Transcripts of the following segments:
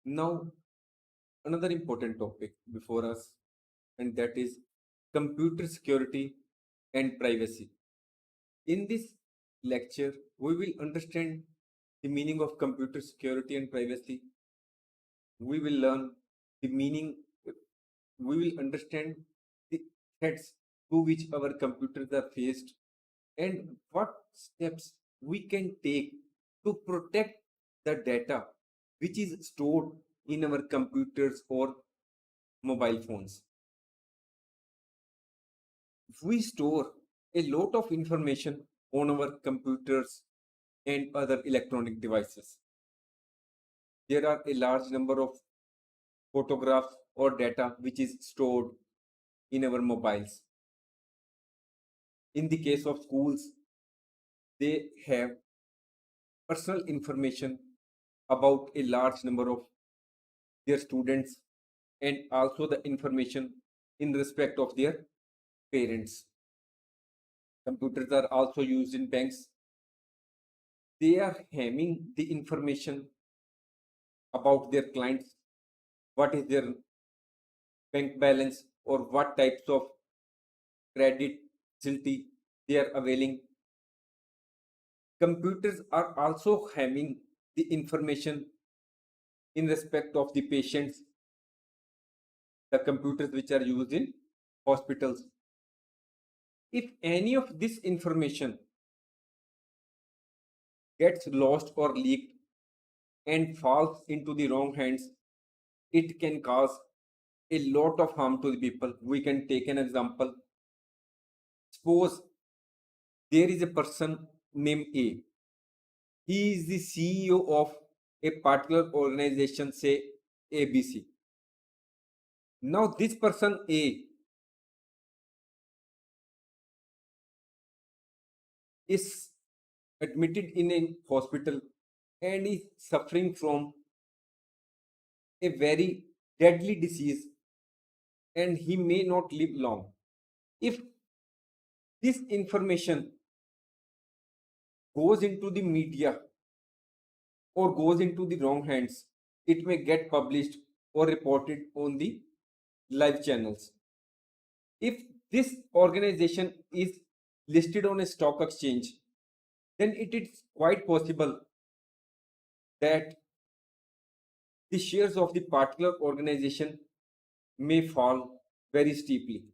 Now, another important topic before us, and that is computer security and privacy. In this lecture, we will understand the meaning of computer security and privacy. We will learn the meaning, we will understand the threats to which our computers are faced and what steps we can take to protect the data which is stored in our computers or mobile phones. We store a lot of information on our computers and other electronic devices. There are a large number of photographs or data which is stored in our mobiles. In the case of schools, they have personal information about a large number of their students and also the information in respect of their parents. Computers are also used in banks. They are having the information about their clients, what is their bank balance or what types of credit facility they are availing. Computers are also having the information in respect of the patients, the computers which are used in hospitals. If any of this information gets lost or leaked and falls into the wrong hands, it can cause a lot of harm to the people. We can take an example. Suppose there is a person named A. He is the CEO of a particular organization, say ABC. Now, this person A is admitted in a hospital and is suffering from a very deadly disease and he may not live long. If this information goes into the media or goes into the wrong hands, it may get published or reported on the live channels. If this organization is listed on a stock exchange, then it is quite possible that the shares of the particular organization may fall very steeply.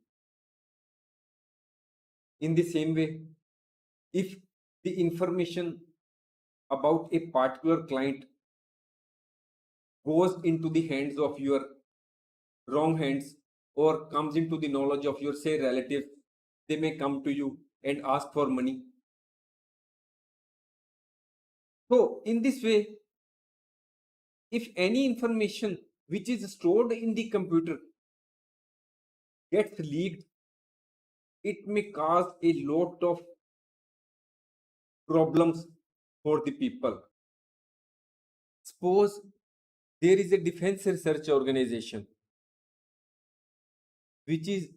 In the same way, if the information about a particular client goes into the hands of your wrong hands or comes into the knowledge of your say relatives, they may come to you and ask for money. So in this way, if any information which is stored in the computer gets leaked, it may cause a lot of problems for the people. Suppose there is a defense research organization which is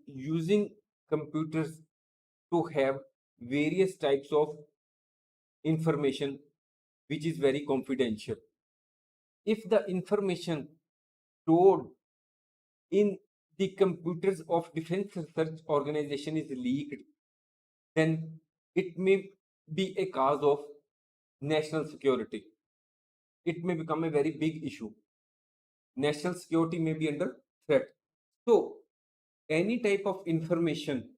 using computers to have various types of information which is very confidential. If the information stored in the computers of defense research organization is leaked, then it may be a cause of national security. It may become a very big issue. National security may be under threat. So, any type of information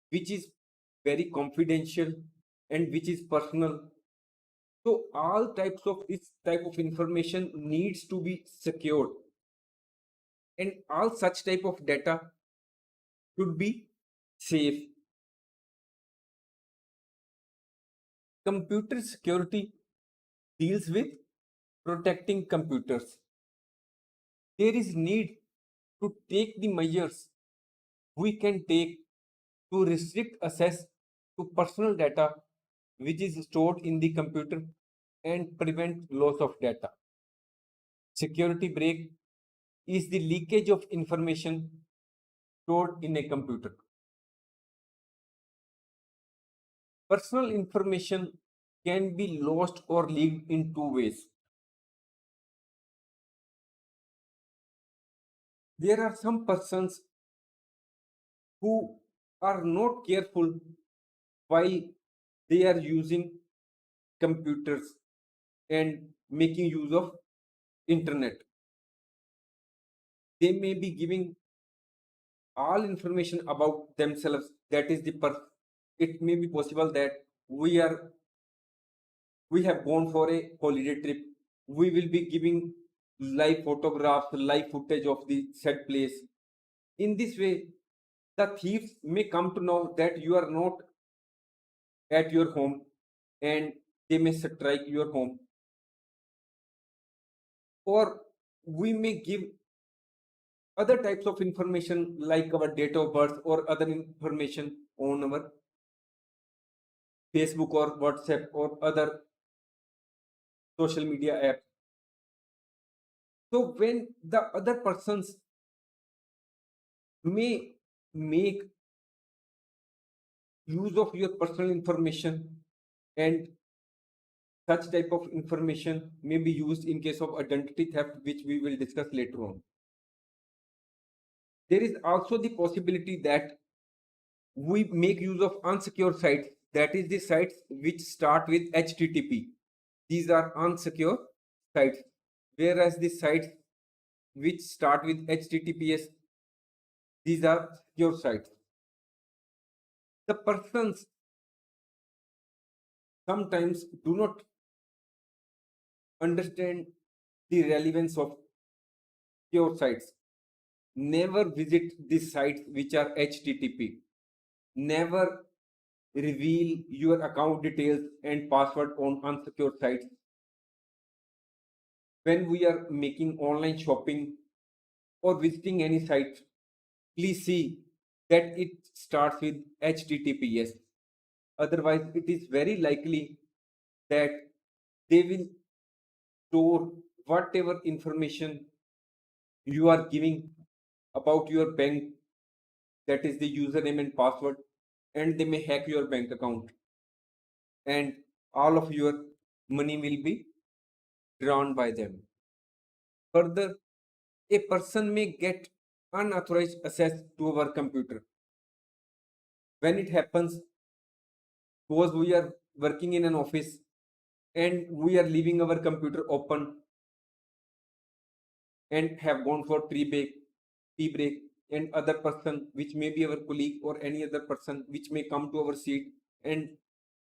which is very confidential and which is personal, so all types of this type of information needs to be secured, and all such type of data should be safe. Computer security deals with protecting computers. There is need to take the measures we can take to restrict access to personal data which is stored in the computer and prevent loss of data. Security break is the leakage of information stored in a computer. Personal information can be lost or leaked in two ways. There are some persons who are not careful while they are using computers and making use of internet. They may be giving all information about themselves. That is the it may be possible that we have gone for a holiday trip. We will be giving live photographs, live footage of the said place. In this way, the thieves may come to know that you are not at your home, and they may strike your home. Or we may give other types of information like our date of birth or other information on our Facebook or WhatsApp or other social media apps. So when the other persons may make use of your personal information, and such type of information may be used in case of identity theft, which we will discuss later on. There is also the possibility that we make use of unsecure sites, that is the sites which start with HTTP. These are unsecure sites, whereas the sites which start with HTTPS, these are secure sites. The persons sometimes do not understand the relevance of secure sites. Never visit the sites which are HTTP. Never reveal your account details and password on unsecure sites. When we are making online shopping or visiting any site, please see that it starts with HTTPS. Otherwise, it is very likely that they will store whatever information you are giving about your bank, that is the username and password, and they may hack your bank account, and all of your money will be drawn by them. Further, a person may get unauthorized access to our computer. When it happens, suppose we are working in an office and we are leaving our computer open and have gone for tea break, and other person, which may be our colleague or any other person, which may come to our seat and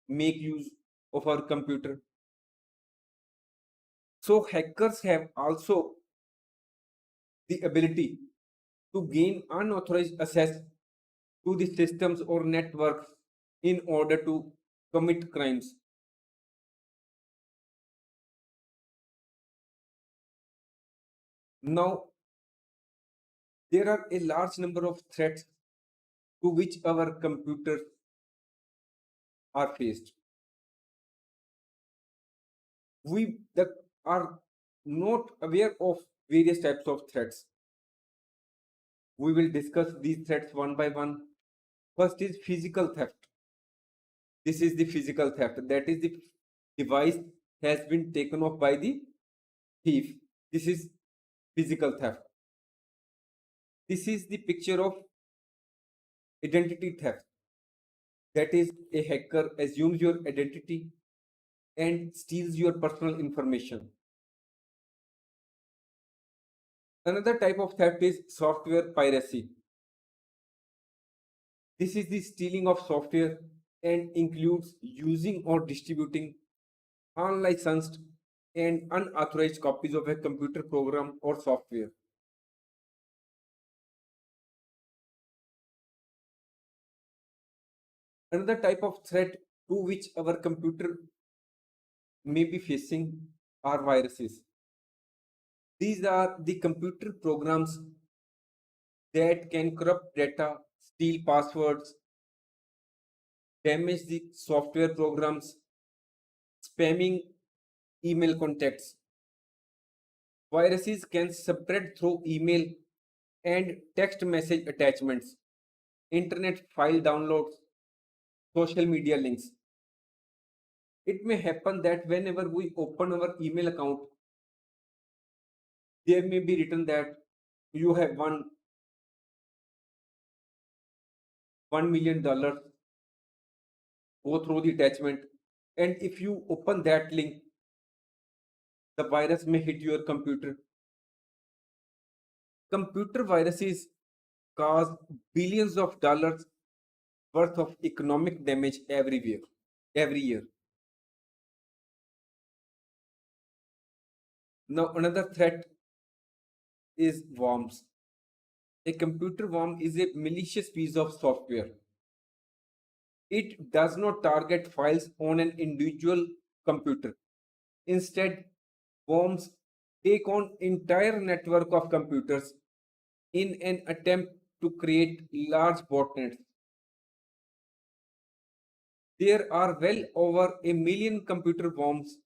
make use of our computer. So hackers have also the ability to gain unauthorized access to the systems or networks in order to commit crimes. Now, there are a large number of threats to which our computers are faced. We that are not aware of various types of threats. We will discuss these threats one by one. First is physical theft. This is the physical theft. That is, the device has been taken off by the thief. This is physical theft. This is the picture of identity theft. That is, a hacker assumes your identity and steals your personal information. Another type of theft is software piracy. This is the stealing of software and includes using or distributing unlicensed and unauthorized copies of a computer program or software. Another type of threat to which our computer may be facing are viruses. These are the computer programs that can corrupt data, steal passwords, damage the software programs, spamming email contacts. Viruses can spread through email and text message attachments, internet file downloads, social media links. It may happen that whenever we open our email account, there may be written that you have won $1 million, go through the attachment, and if you open that link, the virus may hit your computer. Computer viruses cause billions of dollars worth of economic damage every year. Now, another threat is worms. A computer worm is a malicious piece of software. It does not target files on an individual computer. Instead, worms take on entire network of computers in an attempt to create large botnets. There are well over a million computer worms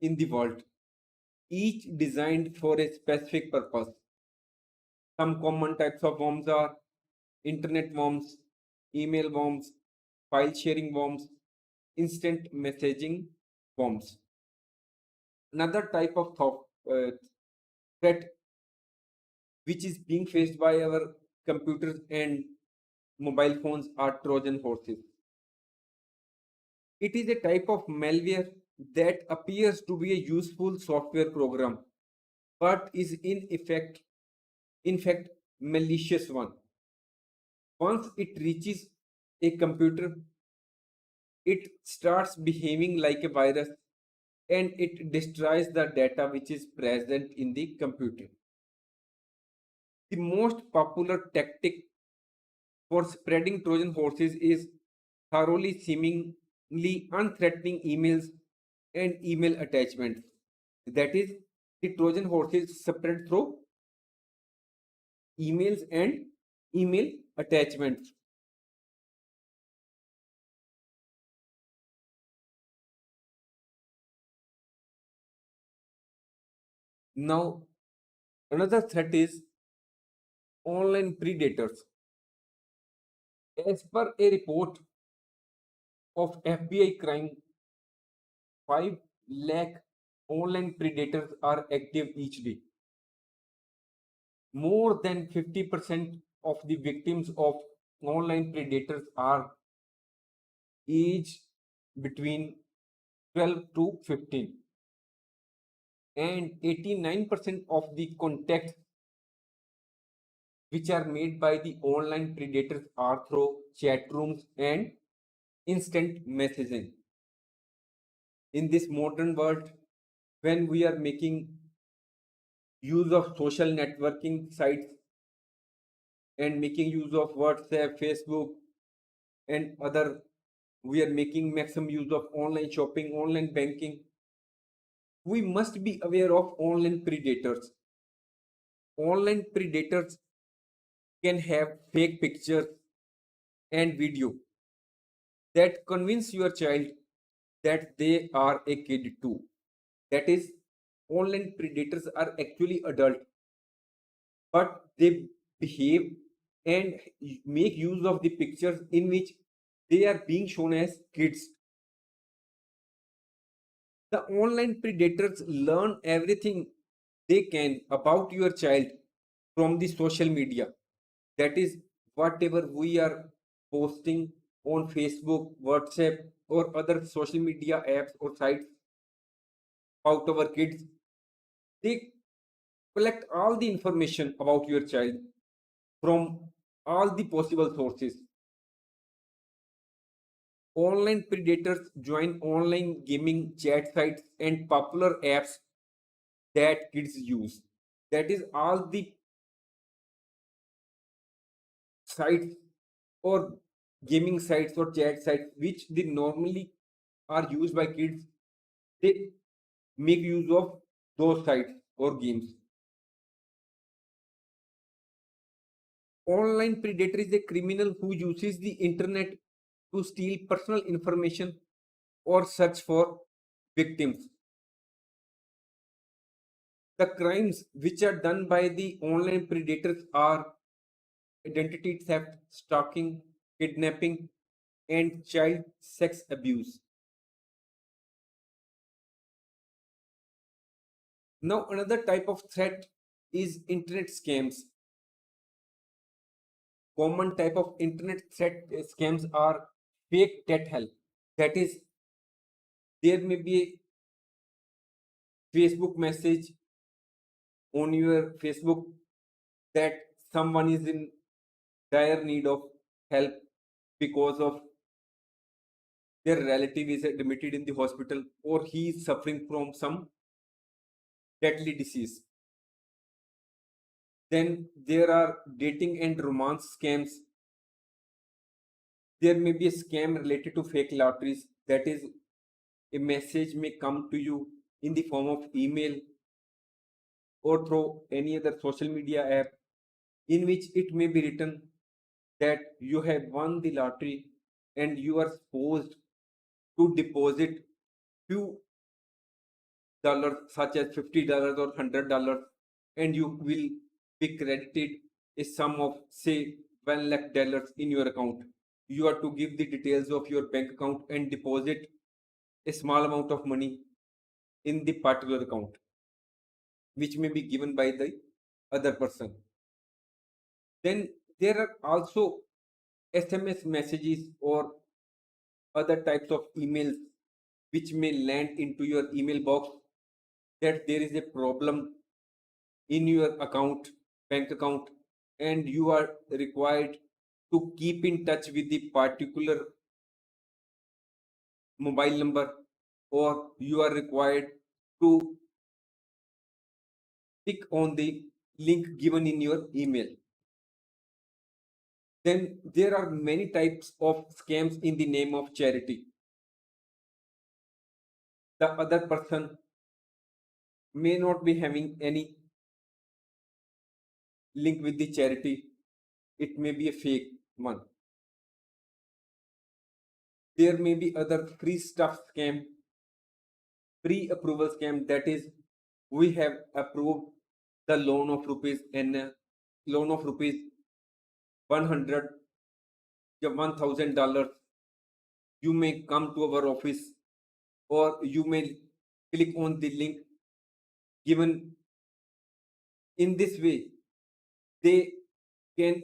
in the world, each designed for a specific purpose. Some common types of worms are internet worms, email worms, file sharing worms, instant messaging worms. Another type of threat which is being faced by our computers and mobile phones are Trojan horses. It is a type of malware that appears to be a useful software program but is in fact malicious one. Once it reaches a computer, it starts behaving like a virus and it destroys the data which is present in the computer. The most popular tactic for spreading Trojan horses is thoroughly seemingly unthreatening emails and email attachments. That is, the Trojan horses spread through emails and email attachments. Now, another threat is online predators. As per a report of FBI crime, 5 lakh online predators are active each day. More than 50% of the victims of online predators are aged between 12 to 15, and 89% of the contacts which are made by the online predators are through chat rooms and instant messaging. In this modern world, when we are making use of social networking sites and making use of WhatsApp, Facebook, and other, we are making maximum use of online shopping, online banking. We must be aware of online predators. Online predators can have fake pictures and video that convince your child that they are a kid too. That is, online predators are actually adult, but they behave and make use of the pictures in which they are being shown as kids. The online predators learn everything they can about your child from the social media. That is, whatever we are posting on Facebook, WhatsApp, or other social media apps or sites about our kids, they collect all the information about your child from all the possible sources. Online predators join online gaming chat sites and popular apps that kids use. That is, all the sites or gaming sites or chat sites which they normally are used by kids, they make use of those sites or games. Online predator is a criminal who uses the internet to steal personal information or search for victims. The crimes which are done by the online predators are identity theft, stalking, kidnapping, and child sex abuse. Now, another type of threat is internet scams. common type of internet threat scams are fake debt help. That is, there may be a Facebook message on your Facebook that someone is in dire need of help because of their relative is admitted in the hospital or he is suffering from some deadly disease. Then there are dating and romance scams. There may be a scam related to fake lotteries. That is, a message may come to you in the form of email or through any other social media app in which it may be written that you have won the lottery and you are supposed to deposit few dollars such as $50 or $100, and you will be credited a sum of say $1 lakh in your account. You are to give the details of your bank account and deposit a small amount of money in the particular account which may be given by the other person. Then there are also SMS messages or other types of emails which may land into your email box that there is a problem in your account, bank account, and you are required to keep in touch with the particular mobile number, or you are required to click on the link given in your email. Then there are many types of scams in the name of charity. The other person may not be having any link with the charity, it may be a fake one. There may be other free stuff scam, pre-approval scam, that is, we have approved the loan of rupees and loan of rupees 100 or $1,000. You may come to our office or you may click on the link given. In this way they can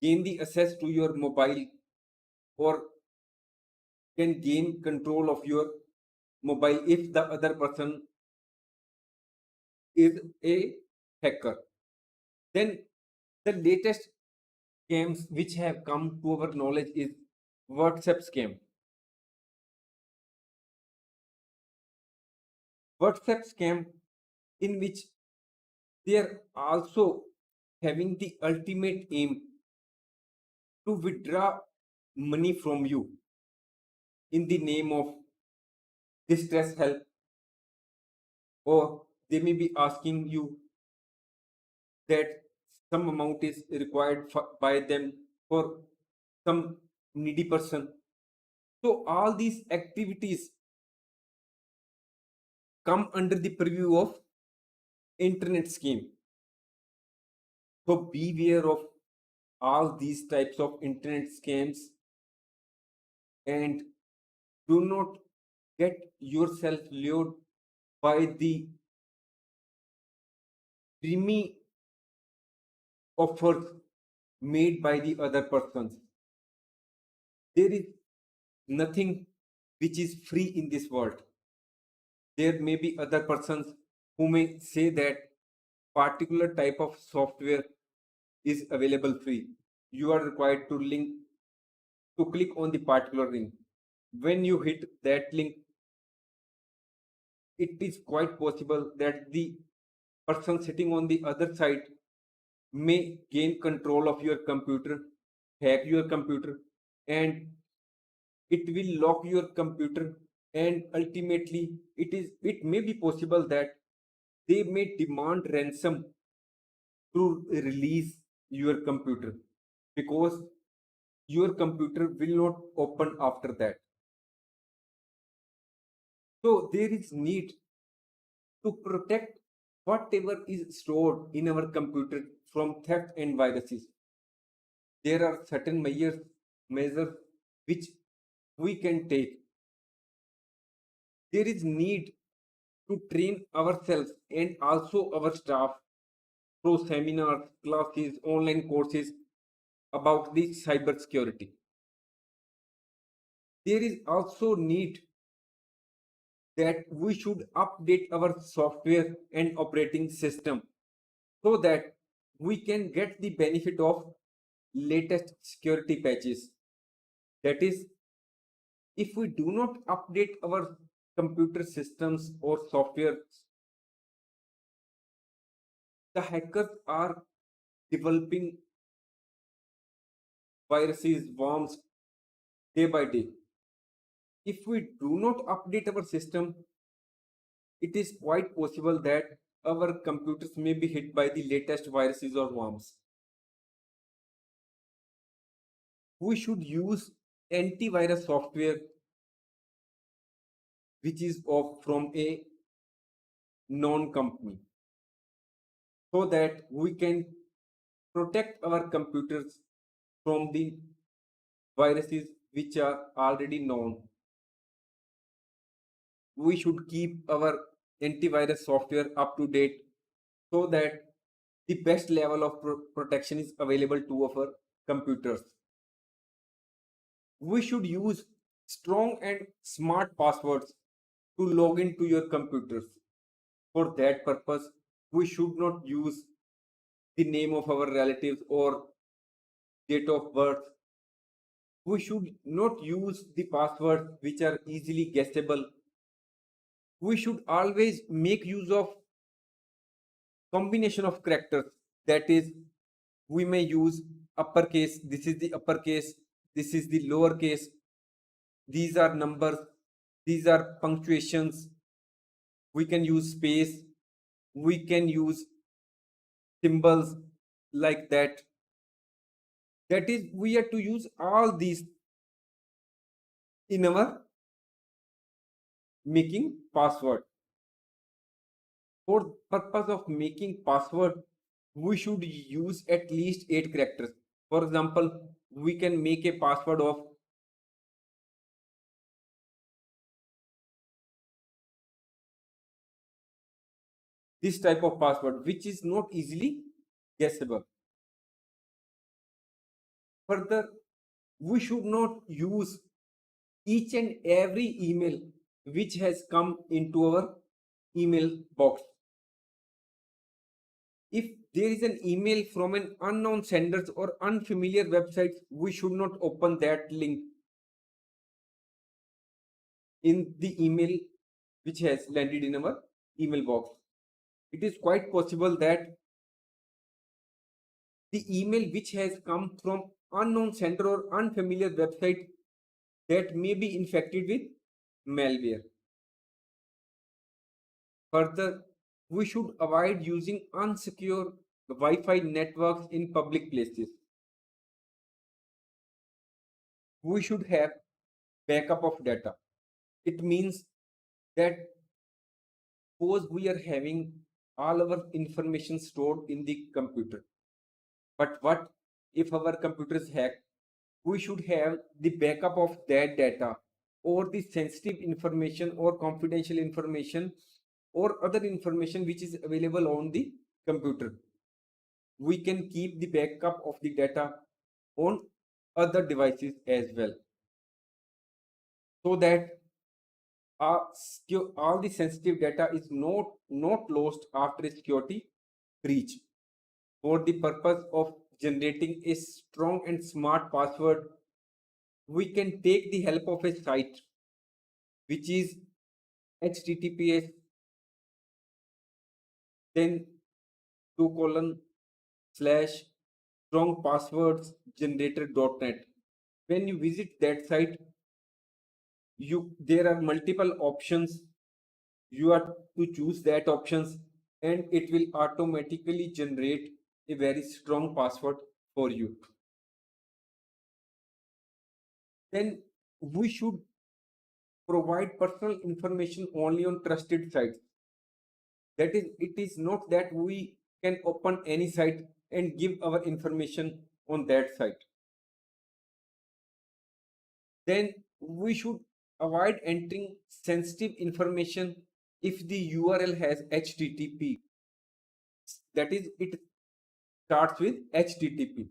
gain the access to your mobile or can gain control of your mobile if the other person is a hacker. Then the latest scams which have come to our knowledge is WhatsApp scam. WhatsApp scam in which they are also having the ultimate aim to withdraw money from you in the name of distress help, or they may be asking you that some amount is required by them for some needy person. So all these activities come under the purview of internet scheme. So beware of all these types of internet scams and do not get yourself lured by the dreamy offers made by the other persons. There is nothing which is free in this world. There may be other persons who may say that particular type of software is available free. You are required to click on the particular link. When you hit that link, it is quite possible that the person sitting on the other side may gain control of your computer, hack your computer, and it will lock your computer. And ultimately, it may be possible that they may demand ransom to release your computer because your computer will not open after that. So there is need to protect whatever is stored in our computer from theft and viruses. There are certain measures which we can take. There is need to train ourselves and also our staff through seminars, classes, online courses about the cyber security. There is also need that we should update our software and operating system so that we can get the benefit of latest security patches. That is, if we do not update our computer systems or software, the hackers are developing viruses, worms day by day. If we do not update our system, it is quite possible that our computers may be hit by the latest viruses or worms. We should use antivirus software which is from a non company so that we can protect our computers from the viruses which are already known. We should keep our antivirus software up to date so that the best level of protection is available to our computers. We should use strong and smart passwords to log into your computers. For that purpose, we should not use the name of our relatives or date of birth. We should not use the passwords which are easily guessable. We should always make use of combination of characters. That is, we may use uppercase, this is the uppercase, this is the lowercase, these are numbers, these are punctuations. We can use space, we can use symbols like that. That is, we have to use all these in our making password. For purpose of making password, we should use at least 8 characters. For example, we can make a password of this type of password which is not easily guessable. Further, we should not use each and every email which has come into our email box. If there is an email from an unknown senders or unfamiliar websites, we should not open that link in the email which has landed in our email box. It is quite possible that the email which has come from unknown sender or unfamiliar website that may be infected with malware. Further, we should avoid using unsecure Wi-Fi networks in public places. We should have backup of data. It means that suppose we are having all our information stored in the computer. But what if our computer is hacked? We should have the backup of that data or the sensitive information or confidential information or other information which is available on the computer. We can keep the backup of the data on other devices as well so that all the sensitive data is not lost after a security breach. For the purpose of generating a strong and smart password, we can take the help of a site which is https then 2:/ strong passwords generator.net. When you visit that site, there are multiple options. You have to choose that options and it will automatically generate a very strong password for you. Then we should provide personal information only on trusted sites. That is, it is not that we can open any site and give our information on that site. Then we should avoid entering sensitive information if the URL has HTTP. That is, it starts with HTTP.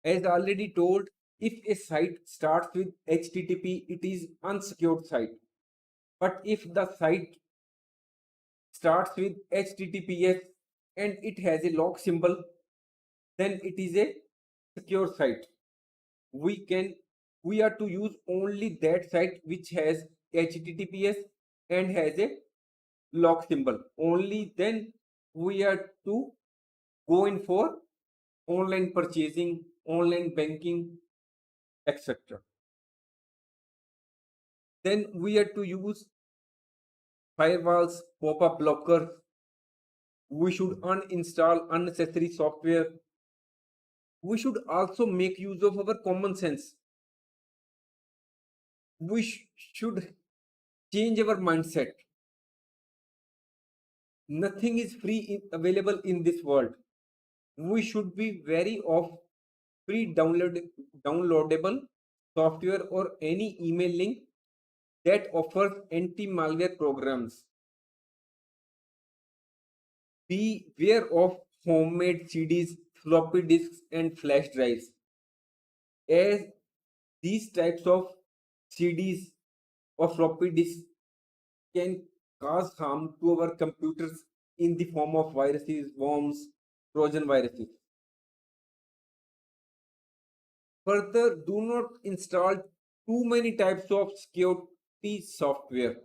As already told, if a site starts with HTTP, it is unsecured site. But if the site starts with HTTPS and it has a lock symbol, then it is a secure site. We can we are to use only that site which has HTTPS and has a lock symbol. Only then we are to go in for online purchasing, online banking, etc. Then we are to use firewalls, pop-up blockers. We should uninstall unnecessary software. We should also make use of our common sense. We should change our mindset. Nothing is available in this world. We should be wary of free downloadable software or any email link that offers anti-malware programs. Beware of homemade CDs, floppy disks, and flash drives, as these types of CDs or floppy disks can cause harm to our computers in the form of viruses, worms, Trojan viruses. Further, do not install too many types of security software.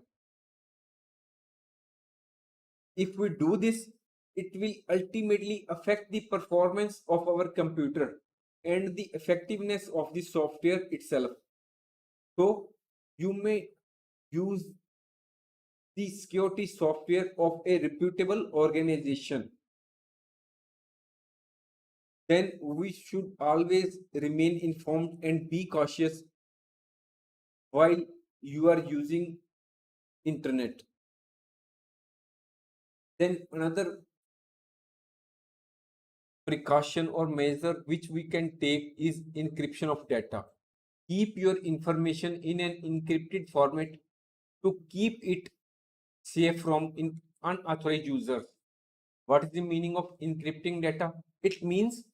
If we do this, it will ultimately affect the performance of our computer and the effectiveness of the software itself. So, you may use the security software of a reputable organization. Then we should always remain informed and be cautious while you are using internet. Then another precaution or measure which we can take is encryption of data. Keep your information in an encrypted format to keep it safe from unauthorized users. What is the meaning of encrypting data? It means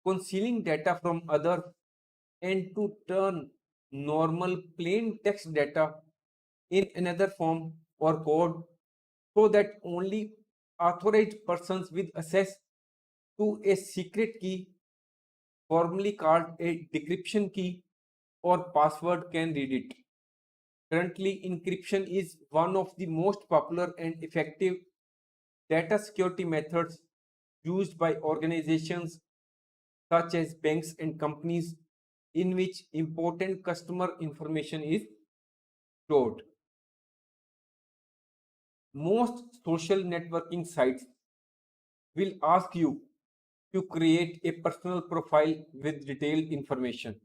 concealing data from others and to turn normal plain text data in another form or code so that only authorized persons with access to a secret key, formally called a decryption key or password, can read it. Currently, encryption is one of the most popular and effective data security methods used by organizations such as banks and companies in which important customer information is stored. Most social networking sites will ask you to create a personal profile with detailed information.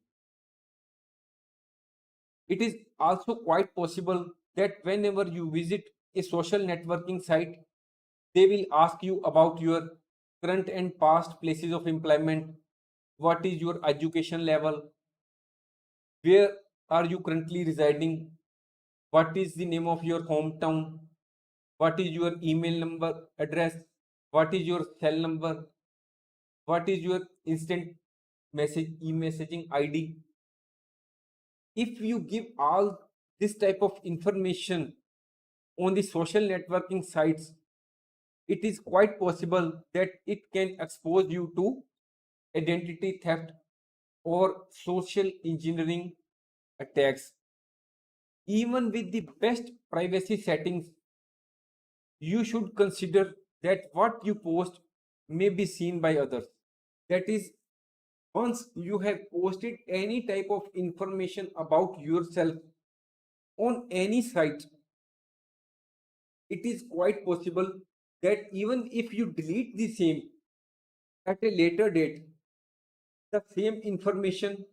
It is also quite possible that whenever you visit a social networking site, they will ask you about your current and past places of employment, what is your education level, where are you currently residing, what is the name of your hometown, what is your email number address, what is your cell number, what is your instant message e-messaging ID. If you give all this type of information on the social networking sites, it is quite possible that it can expose you to identity theft or social engineering attacks. Even with the best privacy settings, you should consider that what you post may be seen by others. That is, once you have posted any type of information about yourself on any site, it is quite possible that even if you delete the same at a later date, the same information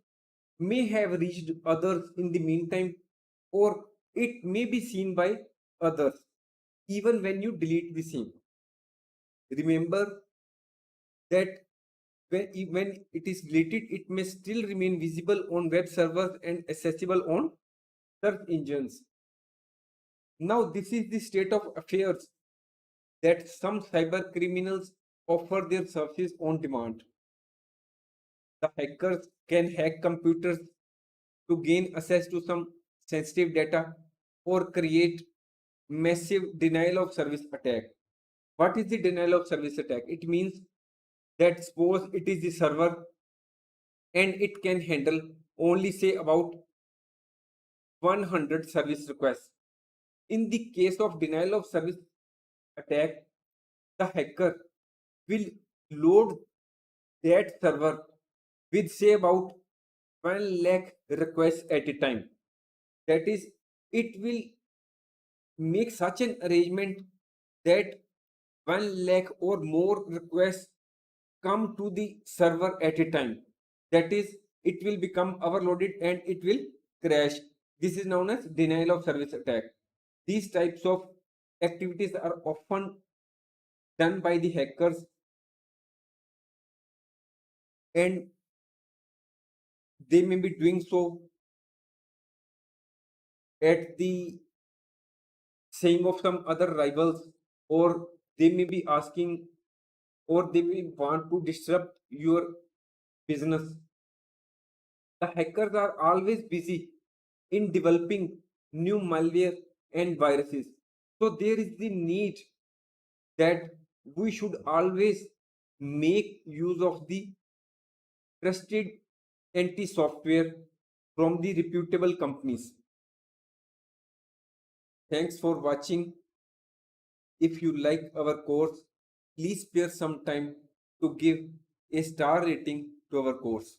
may have reached others in the meantime, or it may be seen by others even when you delete the same. Remember that when it is deleted, it may still remain visible on web servers and accessible on search engines. Now, this is the state of affairs that some cyber criminals offer their services on demand. The hackers can hack computers to gain access to some sensitive data or create massive denial of service attack. What is the denial of service attack? It means that suppose it is the server and it can handle only say about 100 service requests. In the case of denial of service attack, the hacker will load that server with say about 1 lakh requests at a time. That is, it will make such an arrangement that 1 lakh or more requests come to the server at a time. That is, it will become overloaded and it will crash. This is known as denial of service attack. These types of activities are often done by the hackers, and they may be doing so at the saying of some other rivals, or they may be asking, or they may want to disrupt your business. The hackers are always busy in developing new malware and viruses. So there is the need that we should always make use of the trusted anti software from the reputable companies. Thanks for watching. If you like our course, please spare some time to give a star rating to our course.